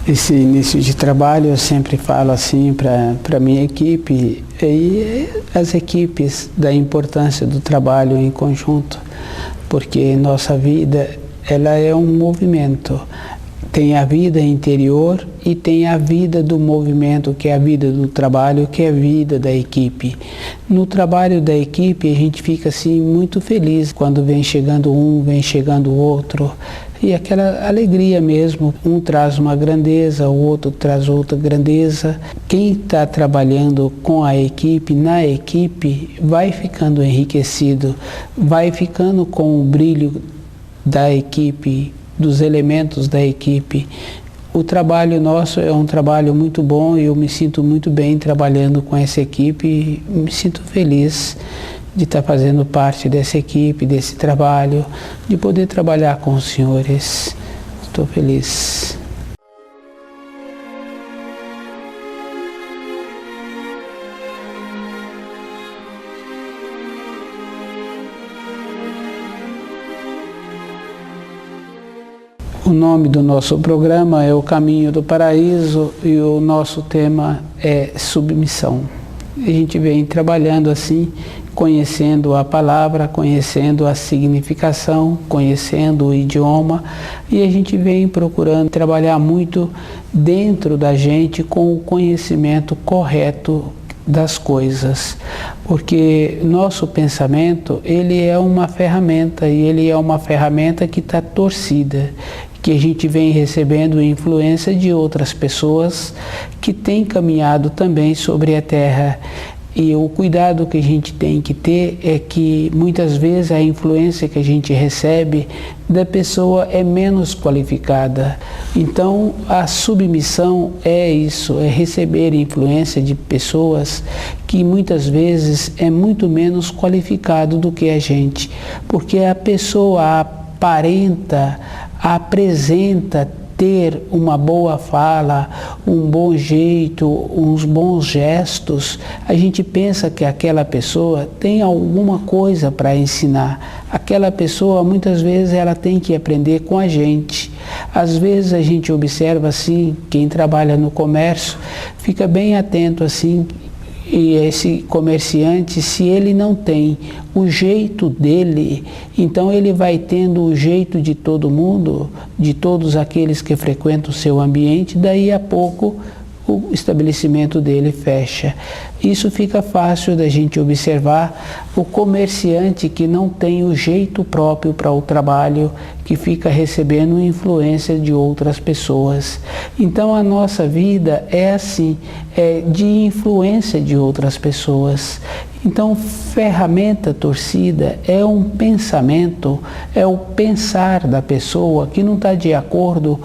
Esse início de trabalho eu sempre falo assim para minha equipe e as equipes da importância do trabalho em conjunto, porque nossa vida ela é um movimento. Tem a vida interior e tem a vida do movimento, que é a vida do trabalho, que é a vida da equipe. No trabalho da equipe a gente fica assim muito feliz quando vem chegando um, vem chegando o outro. E aquela alegria mesmo, um traz uma grandeza, o outro traz outra grandeza. Quem está trabalhando com a equipe, na equipe, vai ficando enriquecido, vai ficando com o brilho da equipe, dos elementos da equipe. O trabalho nosso é um trabalho muito bom e eu me sinto muito bem trabalhando com essa equipe, me sinto feliz de estar fazendo parte dessa equipe, desse trabalho, de poder trabalhar com os senhores. Estou feliz. O nome do nosso programa é O Caminho do Paraíso e o nosso tema é submissão. A gente vem trabalhando assim, conhecendo a palavra, conhecendo a significação, conhecendo o idioma, e a gente vem procurando trabalhar muito dentro da gente com o conhecimento correto das coisas, porque nosso pensamento ele é uma ferramenta e ele é uma ferramenta que está torcida, que a gente vem recebendo influência de outras pessoas que têm caminhado também sobre a Terra. E o cuidado que a gente tem que ter é que muitas vezes a influência que a gente recebe da pessoa é menos qualificada. Então a submissão é isso, é receber influência de pessoas que muitas vezes é muito menos qualificado do que a gente, porque a pessoa aparenta, apresenta ter uma boa fala, um bom jeito, uns bons gestos. A gente pensa que aquela pessoa tem alguma coisa para ensinar. Aquela pessoa, muitas vezes, ela tem que aprender com a gente. Às vezes a gente observa assim, quem trabalha no comércio, fica bem atento assim, e esse comerciante, se ele não tem o jeito dele, então ele vai tendo o jeito de todo mundo, de todos aqueles que frequentam o seu ambiente, daí a pouco o estabelecimento dele fecha. Isso fica fácil da gente observar o comerciante que não tem o jeito próprio para o trabalho, que fica recebendo influência de outras pessoas. Então a nossa vida é assim, é de influência de outras pessoas. Então, ferramenta torcida é um pensamento, é o pensar da pessoa que não está de acordo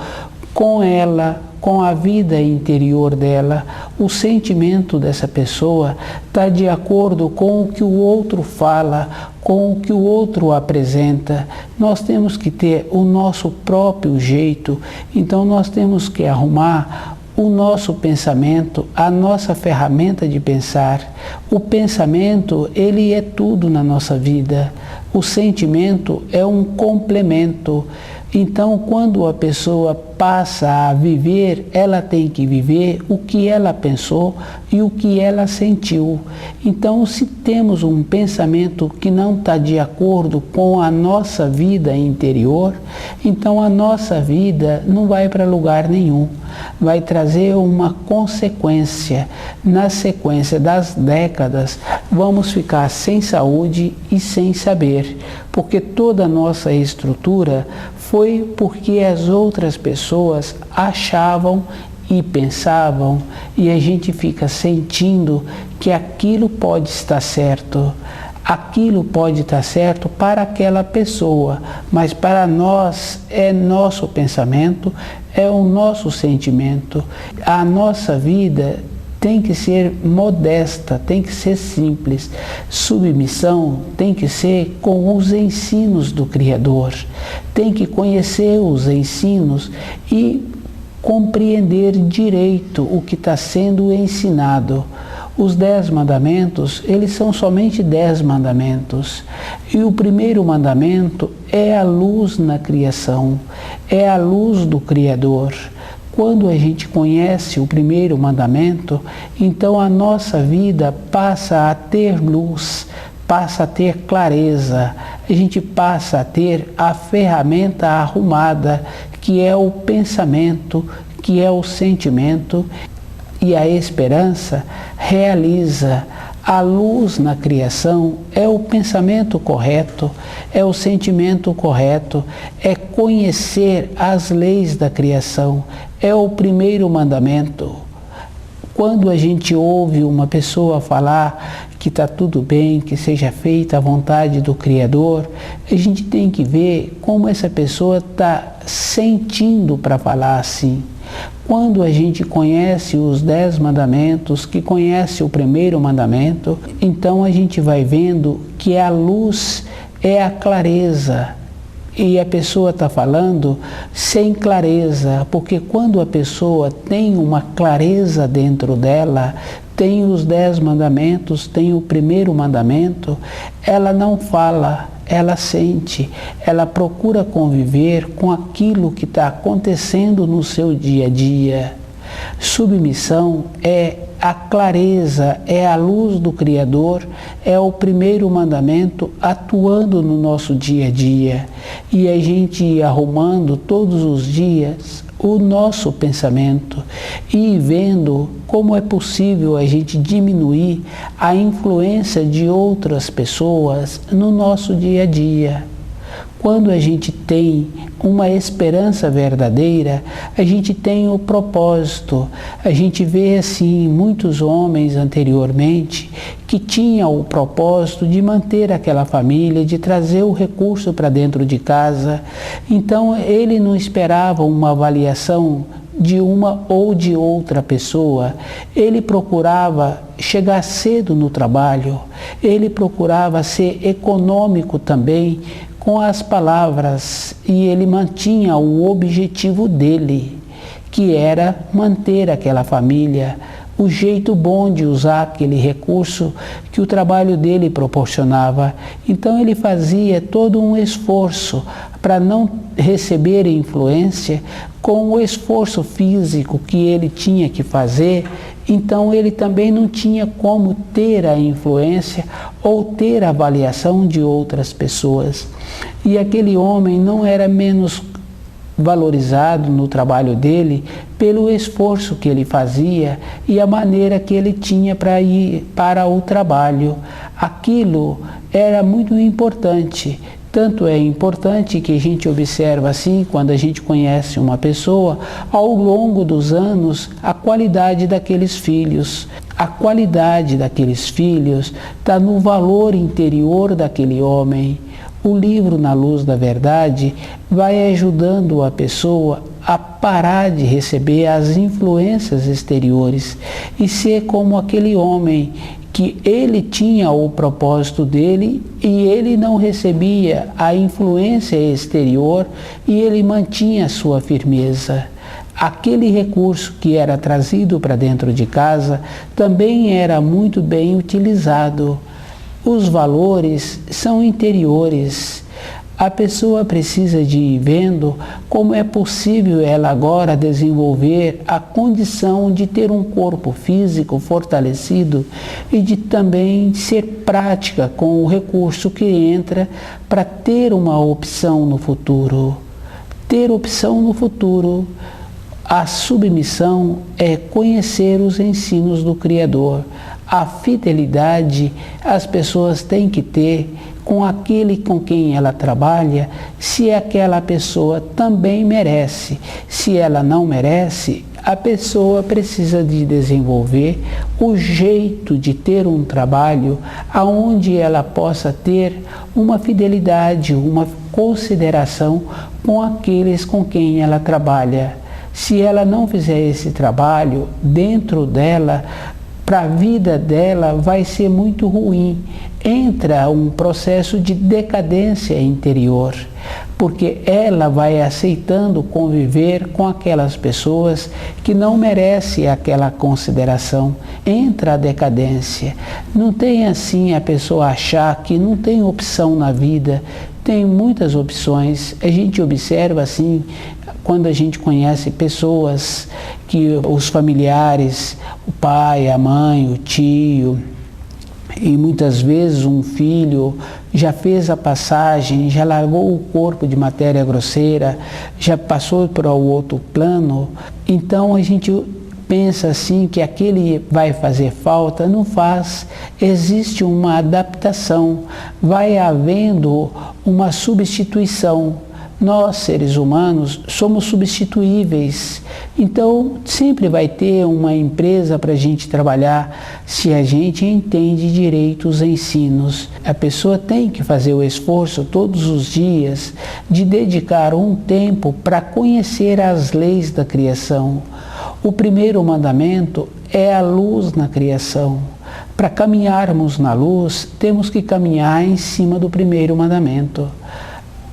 com ela, com a vida interior dela. O sentimento dessa pessoa está de acordo com o que o outro fala, com o que o outro apresenta. Nós temos que ter o nosso próprio jeito, então nós temos que arrumar o nosso pensamento, a nossa ferramenta de pensar. O pensamento, ele é tudo na nossa vida. O sentimento é um complemento. Então, quando a pessoa passa a viver, ela tem que viver o que ela pensou e o que ela sentiu. Então, se temos um pensamento que não está de acordo com a nossa vida interior, então a nossa vida não vai para lugar nenhum. Vai trazer uma consequência. Na sequência das décadas, vamos ficar sem saúde e sem saber, porque toda a nossa estrutura foi porque as outras pessoas achavam e pensavam, e a gente fica sentindo que aquilo pode estar certo. Aquilo pode estar certo para aquela pessoa, mas para nós é nosso pensamento, é o nosso sentimento. A nossa vida tem que ser modesta, tem que ser simples. Submissão tem que ser com os ensinos do Criador. Tem que conhecer os ensinos e compreender direito o que está sendo ensinado. Os 10 mandamentos, eles são somente 10 mandamentos. E o primeiro mandamento é a luz na criação, é a luz do Criador. quando a gente conhece o primeiro mandamento, então a nossa vida passa a ter luz, passa a ter clareza, a gente passa a ter a ferramenta arrumada, que é o pensamento, que é o sentimento, e a esperança realiza. A luz na criação é o pensamento correto, é o sentimento correto, é conhecer as leis da criação, é o primeiro mandamento. Quando a gente ouve uma pessoa falar que está tudo bem, que seja feita a vontade do Criador, a gente tem que ver como essa pessoa está sentindo para falar assim. Quando a gente conhece os 10 mandamentos, que conhece o primeiro mandamento, então a gente vai vendo que a luz é a clareza. E a pessoa está falando sem clareza, porque quando a pessoa tem uma clareza dentro dela, tem os 10 mandamentos, tem o primeiro mandamento, ela não fala, ela sente, ela procura conviver com aquilo que está acontecendo no seu dia a dia. Submissão é a clareza, é a luz do Criador, é o primeiro mandamento atuando no nosso dia a dia. E a gente ir arrumando todos os dias o nosso pensamento e vendo como é possível a gente diminuir a influência de outras pessoas no nosso dia a dia. Quando a gente tem uma esperança verdadeira, a gente tem o propósito. A gente vê assim muitos homens anteriormente que tinham o propósito de manter aquela família, de trazer o recurso para dentro de casa. Então ele não esperava uma avaliação de uma ou de outra pessoa. Ele procurava chegar cedo no trabalho, ele procurava ser econômico também com as palavras, e ele mantinha o objetivo dele, que era manter aquela família, o jeito bom de usar aquele recurso que o trabalho dele proporcionava. Então ele fazia todo um esforço para não receber influência com o esforço físico que ele tinha que fazer. Então ele também não tinha como ter a influência ou ter a avaliação de outras pessoas. E aquele homem não era menos valorizado no trabalho dele pelo esforço que ele fazia e a maneira que ele tinha para ir para o trabalho. Aquilo era muito importante. Tanto é importante que a gente observa assim, quando a gente conhece uma pessoa, ao longo dos anos, a qualidade daqueles filhos. A qualidade daqueles filhos está no valor interior daquele homem. O livro Na Luz da Verdade vai ajudando a pessoa a parar de receber as influências exteriores e ser como aquele homem que ele tinha o propósito dele e ele não recebia a influência exterior e ele mantinha a sua firmeza. Aquele recurso que era trazido para dentro de casa também era muito bem utilizado. Os valores são interiores. A pessoa precisa de ir vendo como é possível ela agora desenvolver a condição de ter um corpo físico fortalecido e de também ser prática com o recurso que entra para ter uma opção no futuro. Ter opção no futuro. A submissão é conhecer os ensinos do Criador. A fidelidade as pessoas têm que ter com aquele com quem ela trabalha, se aquela pessoa também merece. Se ela não merece, a pessoa precisa de desenvolver o jeito de ter um trabalho aonde ela possa ter uma fidelidade, uma consideração com aqueles com quem ela trabalha. Se ela não fizer esse trabalho dentro dela, para a vida dela vai ser muito ruim. Entra um processo de decadência interior, porque ela vai aceitando conviver com aquelas pessoas que não merecem aquela consideração. Entra a decadência. Não tem assim a pessoa achar que não tem opção na vida. Tem muitas opções. A gente observa assim, quando a gente conhece pessoas que os familiares, o pai, a mãe, o tio, e muitas vezes um filho já fez a passagem, já largou o corpo de matéria grosseira, já passou para o outro plano, então a gente pensa assim que aquele vai fazer falta, não faz. Existe uma adaptação, vai havendo uma substituição. Nós, seres humanos, somos substituíveis. Então, sempre vai ter uma empresa para a gente trabalhar se a gente entende direito os ensinos. A pessoa tem que fazer o esforço todos os dias de dedicar um tempo para conhecer as leis da criação. O primeiro mandamento é a luz na criação. Para caminharmos na luz, temos que caminhar em cima do primeiro mandamento.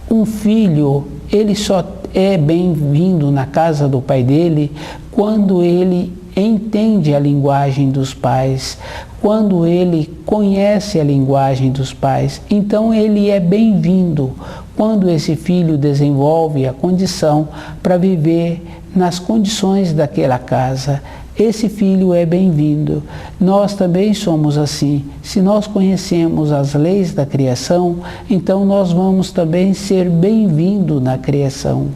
Um filho, ele só é bem-vindo na casa do pai dele quando ele entende a linguagem dos pais, quando ele conhece a linguagem dos pais. Então ele é bem-vindo quando esse filho desenvolve a condição para viver nas condições daquela casa. Esse filho é bem-vindo. Nós também somos assim. Se nós conhecemos as leis da criação, então nós vamos também ser bem-vindos na criação.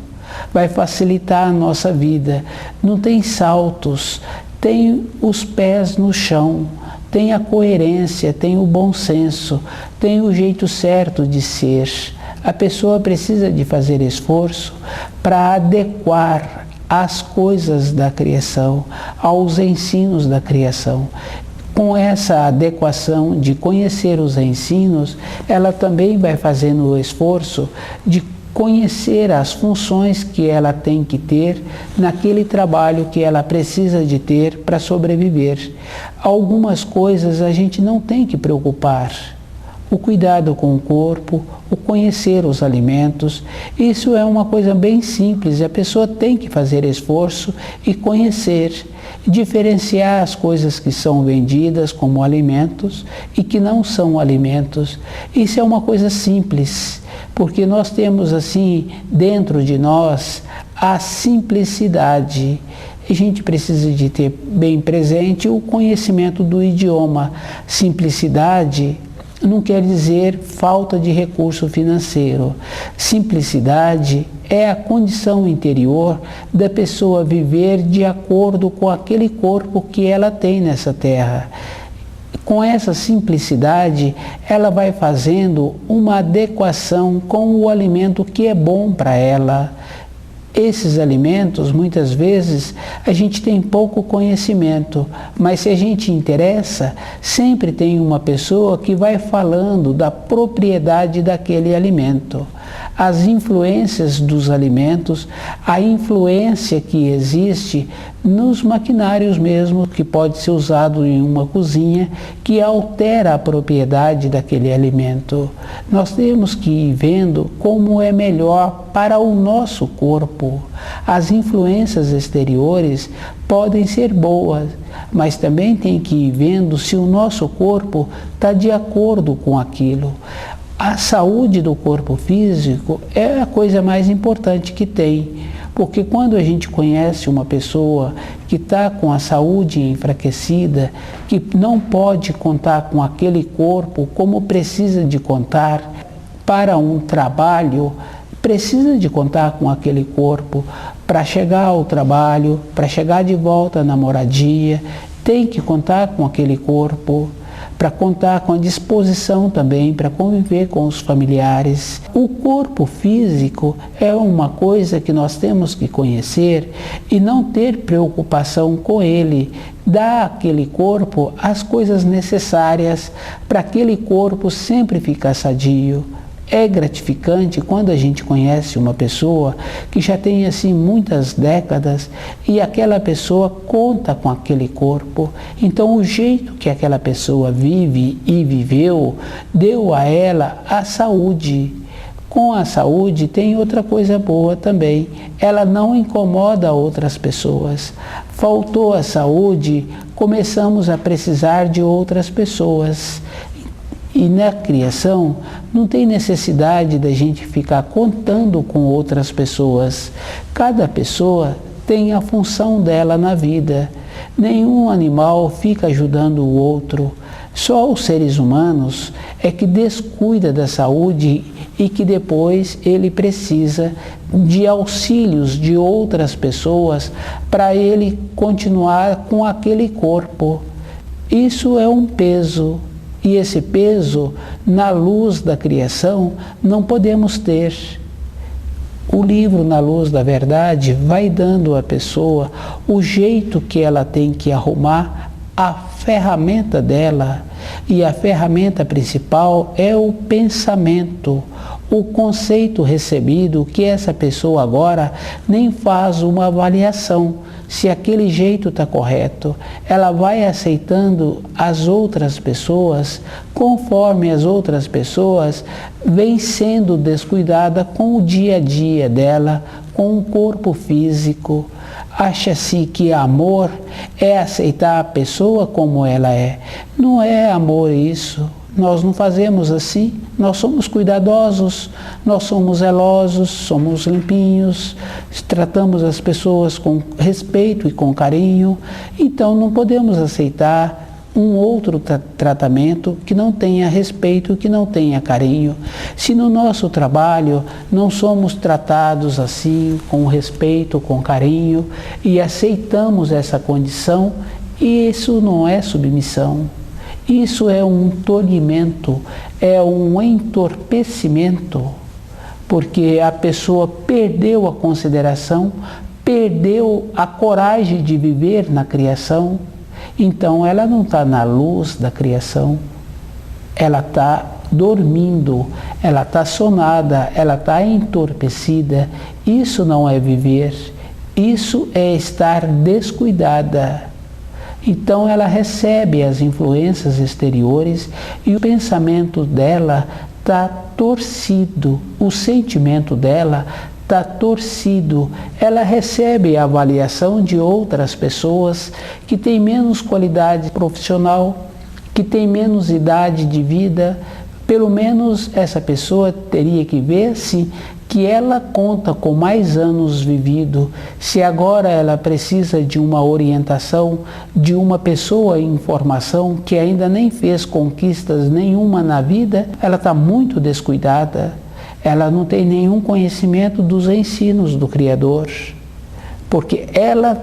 Vai facilitar a nossa vida. Não tem saltos, tem os pés no chão, tem a coerência, tem o bom senso, tem o jeito certo de ser. A pessoa precisa de fazer esforço para adequar as coisas da criação, aos ensinos da criação. Com essa adequação de conhecer os ensinos, ela também vai fazendo o esforço de conhecer as funções que ela tem que ter naquele trabalho que ela precisa de ter para sobreviver. Algumas coisas a gente não tem que preocupar. O cuidado com o corpo, o conhecer os alimentos, isso é uma coisa bem simples e a pessoa tem que fazer esforço e conhecer, diferenciar as coisas que são vendidas como alimentos e que não são alimentos. Isso é uma coisa simples, porque nós temos assim dentro de nós a simplicidade. A gente precisa de ter bem presente o conhecimento do idioma. Simplicidade não quer dizer falta de recurso financeiro. Simplicidade é a condição interior da pessoa viver de acordo com aquele corpo que ela tem nessa terra. Com essa simplicidade, ela vai fazendo uma adequação com o alimento que é bom para ela. Esses alimentos, muitas vezes, a gente tem pouco conhecimento, mas se a gente interessa, sempre tem uma pessoa que vai falando da propriedade daquele alimento. As influências dos alimentos, a influência que existe nos maquinários mesmo, que pode ser usado em uma cozinha, que altera a propriedade daquele alimento. Nós temos que ir vendo como é melhor para o nosso corpo. As influências exteriores podem ser boas, mas também tem que ir vendo se o nosso corpo está de acordo com aquilo. A saúde do corpo físico é a coisa mais importante que tem, porque quando a gente conhece uma pessoa que está com a saúde enfraquecida, que não pode contar com aquele corpo como precisa de contar para um trabalho, precisa de contar com aquele corpo para chegar ao trabalho, para chegar de volta na moradia, tem que contar com aquele corpo, para contar com a disposição também para conviver com os familiares. O corpo físico é uma coisa que nós temos que conhecer e não ter preocupação com ele. Dar àquele corpo as coisas necessárias para aquele corpo sempre ficar sadio. É gratificante quando a gente conhece uma pessoa que já tem assim muitas décadas e aquela pessoa conta com aquele corpo. Então o jeito que aquela pessoa vive e viveu deu a ela a saúde. Com a saúde tem outra coisa boa também, ela não incomoda outras pessoas. Faltou a saúde, começamos a precisar de outras pessoas. E na criação não tem necessidade da gente ficar contando com outras pessoas. Cada pessoa tem a função dela na vida. Nenhum animal fica ajudando o outro. Só os seres humanos é que descuida da saúde e que depois ele precisa de auxílios de outras pessoas para ele continuar com aquele corpo. Isso é um peso. E esse peso, na luz da criação, não podemos ter. O livro Na Luz da Verdade vai dando à pessoa o jeito que ela tem que arrumar a ferramenta dela. E a ferramenta principal é o pensamento, o conceito recebido, que essa pessoa agora nem faz uma avaliação se aquele jeito está correto. Ela vai aceitando as outras pessoas conforme as outras pessoas vêm sendo descuidada com o dia a dia dela, com o corpo físico. Acha-se que amor é aceitar a pessoa como ela é. Não é amor isso. Nós não fazemos assim. Nós somos cuidadosos, nós somos zelosos, somos limpinhos, tratamos as pessoas com respeito e com carinho. Então não podemos aceitar um outro tratamento que não tenha respeito, que não tenha carinho. Se no nosso trabalho não somos tratados assim, com respeito, com carinho, e aceitamos essa condição, isso não é submissão. Isso é um tolhimento, é um entorpecimento, porque a pessoa perdeu a consideração, perdeu a coragem de viver na criação. Então ela não está na luz da criação, ela está dormindo, ela está sonada, ela está entorpecida. Isso não é viver, isso é estar descuidada. Então ela recebe as influências exteriores e o pensamento dela está torcido, o sentimento dela está torcido. Ela recebe a avaliação de outras pessoas que têm menos qualidade profissional, que têm menos idade de vida. Pelo menos essa pessoa teria que ver-se que ela conta com mais anos vivido, se agora ela precisa de uma orientação, de uma pessoa em formação que ainda nem fez conquistas nenhuma na vida, ela está muito descuidada, ela não tem nenhum conhecimento dos ensinos do Criador, porque ela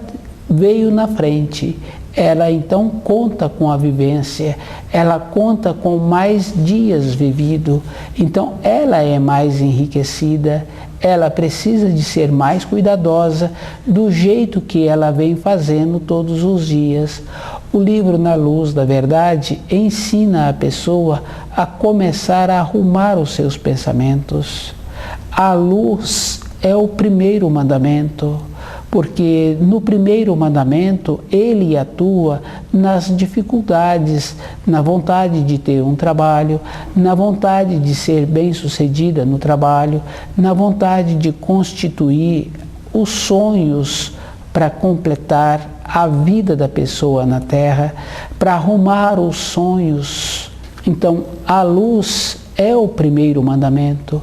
veio na frente. Ela então conta com a vivência, ela conta com mais dias vivido, então ela é mais enriquecida, ela precisa de ser mais cuidadosa do jeito que ela vem fazendo todos os dias. O livro Na Luz da Verdade ensina a pessoa a começar a arrumar os seus pensamentos. A luz é o primeiro mandamento. Porque no primeiro mandamento ele atua nas dificuldades, na vontade de ter um trabalho, na vontade de ser bem-sucedida no trabalho, na vontade de constituir os sonhos para completar a vida da pessoa na Terra, para arrumar os sonhos. Então, a luz é o primeiro mandamento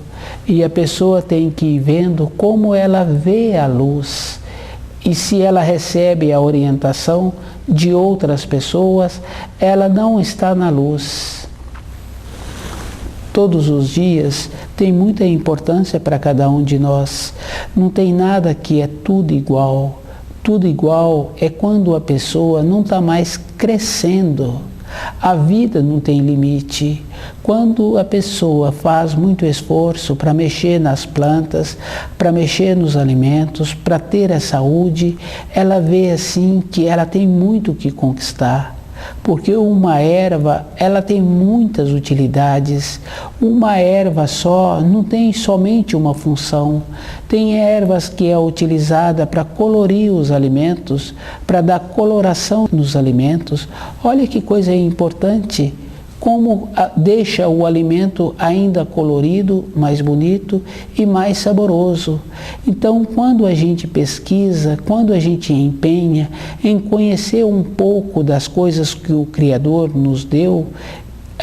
e a pessoa tem que ir vendo como ela vê a luz. E se ela recebe a orientação de outras pessoas, ela não está na luz. Todos os dias tem muita importância para cada um de nós. Não tem nada que é tudo igual. Tudo igual é quando a pessoa não está mais crescendo. A vida não tem limite. Quando a pessoa faz muito esforço para mexer nas plantas, para mexer nos alimentos, para ter a saúde, ela vê assim que ela tem muito que conquistar. Porque uma erva, ela tem muitas utilidades. Uma erva só não tem somente uma função. Tem ervas que é utilizada para colorir os alimentos, para dar coloração nos alimentos. Olha que coisa importante. Como deixa o alimento ainda colorido, mais bonito e mais saboroso. Então, quando a gente pesquisa, quando a gente empenha em conhecer um pouco das coisas que o Criador nos deu,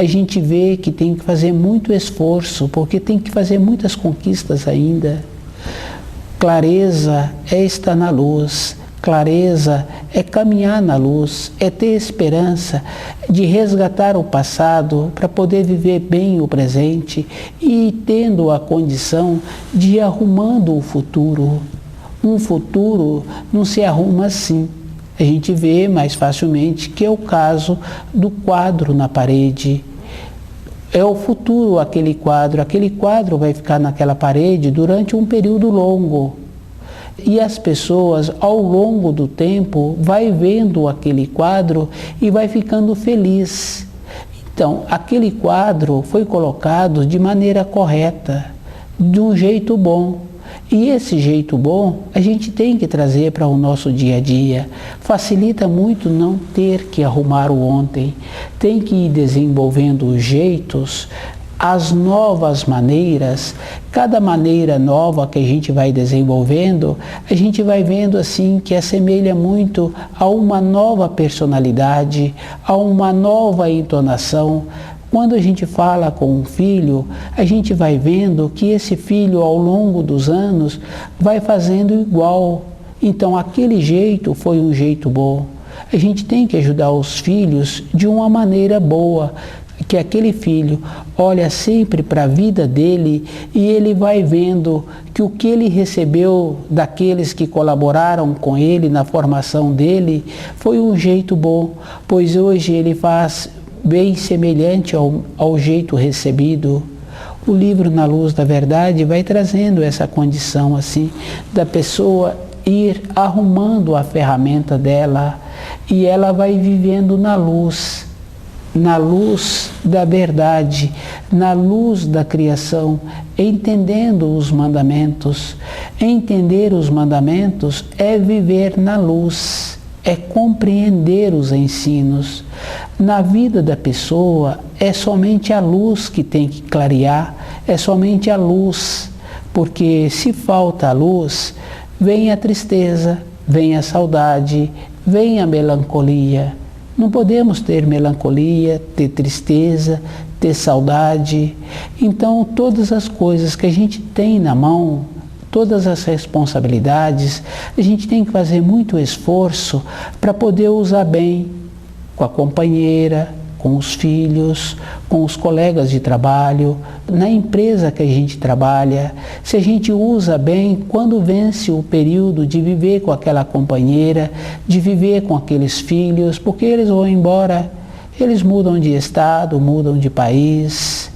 a gente vê que tem que fazer muito esforço, porque tem que fazer muitas conquistas ainda. Clareza é estar na luz, clareza é caminhar na luz, é ter esperança de resgatar o passado para poder viver bem o presente e tendo a condição de ir arrumando o futuro. Um futuro não se arruma assim. A gente vê mais facilmente que é o caso do quadro na parede. É o futuro aquele quadro vai ficar naquela parede durante um período longo. E as pessoas, ao longo do tempo, vai vendo aquele quadro e vai ficando feliz. Então, aquele quadro foi colocado de maneira correta, de um jeito bom. E esse jeito bom, a gente tem que trazer para o nosso dia a dia. Facilita muito não ter que arrumar o ontem. Tem que ir desenvolvendo os jeitos, as novas maneiras. Cada maneira nova que a gente vai desenvolvendo, a gente vai vendo assim que assemelha muito a uma nova personalidade, a uma nova entonação. Quando a gente fala com um filho, a gente vai vendo que esse filho, ao longo dos anos, vai fazendo igual. Então, aquele jeito foi um jeito bom. A gente tem que ajudar os filhos de uma maneira boa, que aquele filho olha sempre para a vida dele e ele vai vendo que o que ele recebeu daqueles que colaboraram com ele na formação dele foi um jeito bom, pois hoje ele faz bem semelhante ao jeito recebido. O livro Na Luz da Verdade vai trazendo essa condição assim, da pessoa ir arrumando a ferramenta dela e ela vai vivendo na luz da verdade, na luz da criação, entendendo os mandamentos. Entender os mandamentos é viver na luz, é compreender os ensinos. Na vida da pessoa é somente a luz que tem que clarear, é somente a luz, porque se falta a luz, vem a tristeza, vem a saudade, vem a melancolia. Não podemos ter melancolia, ter tristeza, ter saudade. Então, todas as coisas que a gente tem na mão, todas as responsabilidades, a gente tem que fazer muito esforço para poder usar bem com a companheira, com os filhos, com os colegas de trabalho, na empresa que a gente trabalha. Se a gente usa bem, quando vence o período de viver com aquela companheira, de viver com aqueles filhos, porque eles vão embora, eles mudam de estado, mudam de país,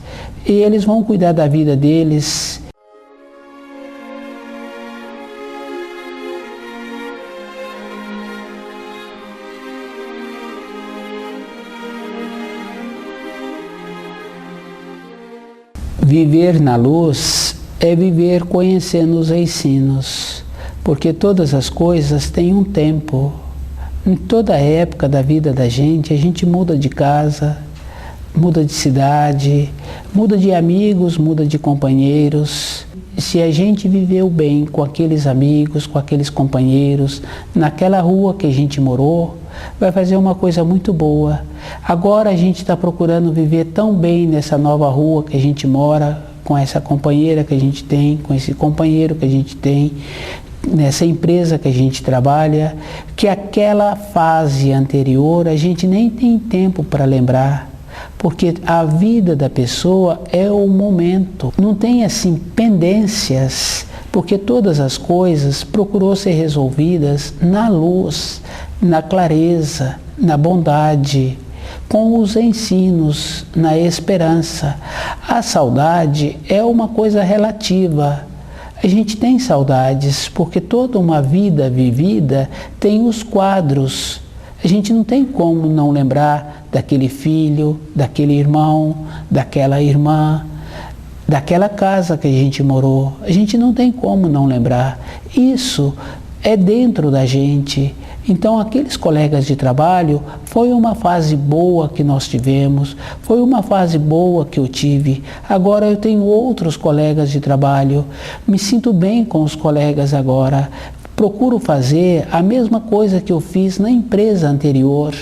e eles vão cuidar da vida deles. Viver na luz é viver conhecendo os ensinos, porque todas as coisas têm um tempo. Em toda época da vida da gente, a gente muda de casa, muda de cidade, muda de amigos, muda de companheiros. Se a gente viveu bem com aqueles amigos, com aqueles companheiros, naquela rua que a gente morou, vai fazer uma coisa muito boa. Agora a gente está procurando viver tão bem nessa nova rua que a gente mora, com essa companheira que a gente tem, com esse companheiro que a gente tem, nessa empresa que a gente trabalha, que aquela fase anterior a gente nem tem tempo para lembrar. Porque a vida da pessoa é o momento, não tem assim pendências, porque todas as coisas procurou ser resolvidas na luz, na clareza, na bondade, com os ensinos, na esperança. A saudade é uma coisa relativa. A gente tem saudades porque toda uma vida vivida tem os quadros. A gente não tem como não lembrar daquele filho, daquele irmão, daquela irmã, daquela casa que a gente morou. A gente não tem como não lembrar. Isso é dentro da gente. Então, aqueles colegas de trabalho, foi uma fase boa que nós tivemos, foi uma fase boa que eu tive. Agora eu tenho outros colegas de trabalho, me sinto bem com os colegas agora. Procuro fazer a mesma coisa que eu fiz na empresa anterior.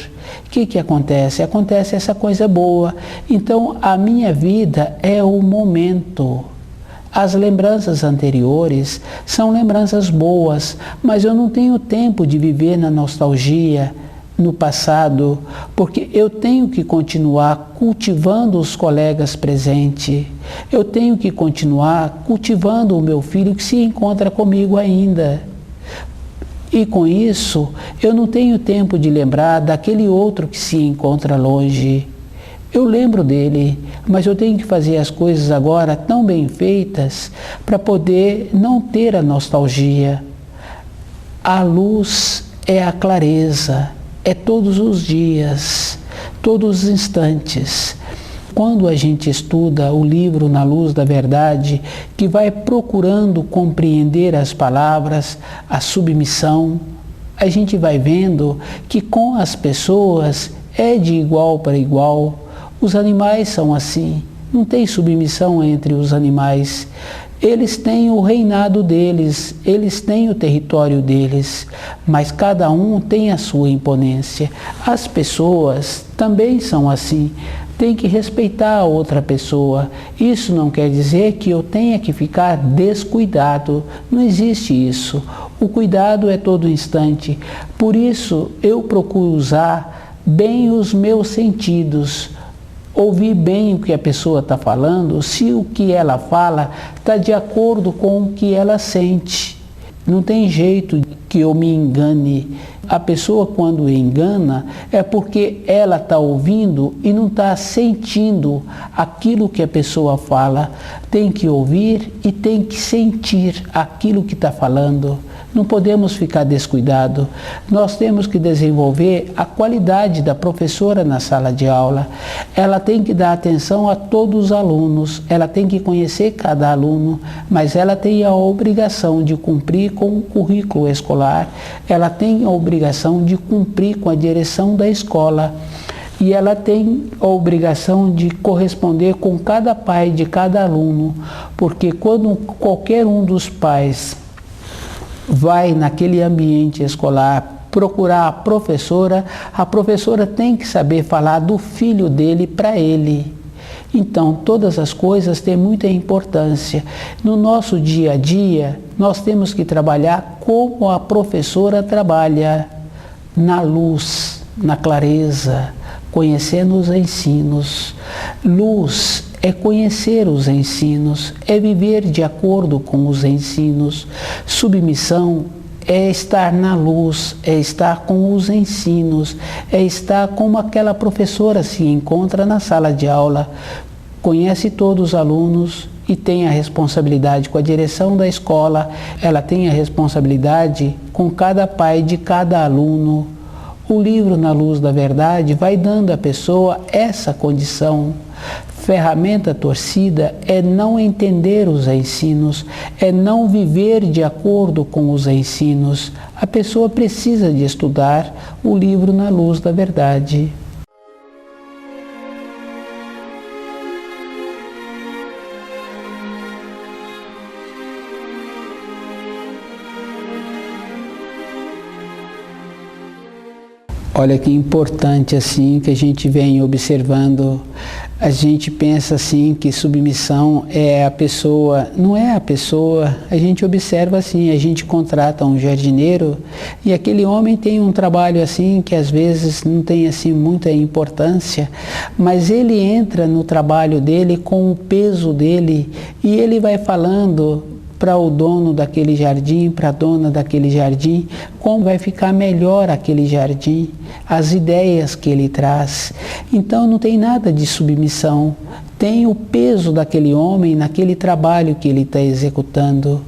O que acontece? Acontece essa coisa boa. Então, a minha vida é o momento. As lembranças anteriores são lembranças boas, mas eu não tenho tempo de viver na nostalgia, no passado, porque eu tenho que continuar cultivando os colegas presentes. Eu tenho que continuar cultivando o meu filho que se encontra comigo ainda. E com isso, eu não tenho tempo de lembrar daquele outro que se encontra longe. Eu lembro dele, mas eu tenho que fazer as coisas agora tão bem feitas para poder não ter a nostalgia. A luz é a clareza, é todos os dias, todos os instantes. Quando a gente estuda o livro Na Luz da Verdade, que vai procurando compreender as palavras, a submissão, a gente vai vendo que com as pessoas é de igual para igual. Os animais são assim, não tem submissão entre os animais. Eles têm o reinado deles, eles têm o território deles, mas cada um tem a sua imponência. As pessoas também são assim, tem que respeitar a outra pessoa. Isso não quer dizer que eu tenha que ficar descuidado, não existe isso. O cuidado é todo instante, por isso eu procuro usar bem os meus sentidos. Ouvir bem o que a pessoa está falando, se o que ela fala está de acordo com o que ela sente. Não tem jeito que eu me engane. A pessoa, quando engana, é porque ela está ouvindo e não está sentindo aquilo que a pessoa fala. Tem que ouvir e tem que sentir aquilo que está falando. Não podemos ficar descuidados. Nós temos que desenvolver a qualidade da professora na sala de aula. Ela tem que dar atenção a todos os alunos, ela tem que conhecer cada aluno, mas ela tem a obrigação de cumprir com o currículo escolar, ela tem a obrigação de cumprir com a direção da escola. E ela tem a obrigação de corresponder com cada pai de cada aluno, porque quando qualquer um dos pais vai naquele ambiente escolar procurar a professora tem que saber falar do filho dele para ele. Então, todas as coisas têm muita importância. No nosso dia a dia, nós temos que trabalhar como a professora trabalha, na luz, na clareza, conhecendo os ensinos. Luz é conhecer os ensinos, é viver de acordo com os ensinos. Submissão é estar na luz, é estar com os ensinos, é estar como aquela professora se encontra na sala de aula, conhece todos os alunos e tem a responsabilidade com a direção da escola, ela tem a responsabilidade com cada pai de cada aluno. O livro Na Luz da Verdade vai dando à pessoa essa condição. Ferramenta torcida é não entender os ensinos, é não viver de acordo com os ensinos. A pessoa precisa de estudar o livro Na Luz da Verdade. Olha que importante assim que a gente vem observando. A gente pensa assim que submissão é a pessoa, não é a pessoa. A gente observa assim, a gente contrata um jardineiro e aquele homem tem um trabalho assim que às vezes não tem assim muita importância, mas ele entra no trabalho dele com o peso dele e ele vai falando para o dono daquele jardim, para a dona daquele jardim, como vai ficar melhor aquele jardim, as ideias que ele traz. Então não tem nada de submissão, tem o peso daquele homem naquele trabalho que ele está executando.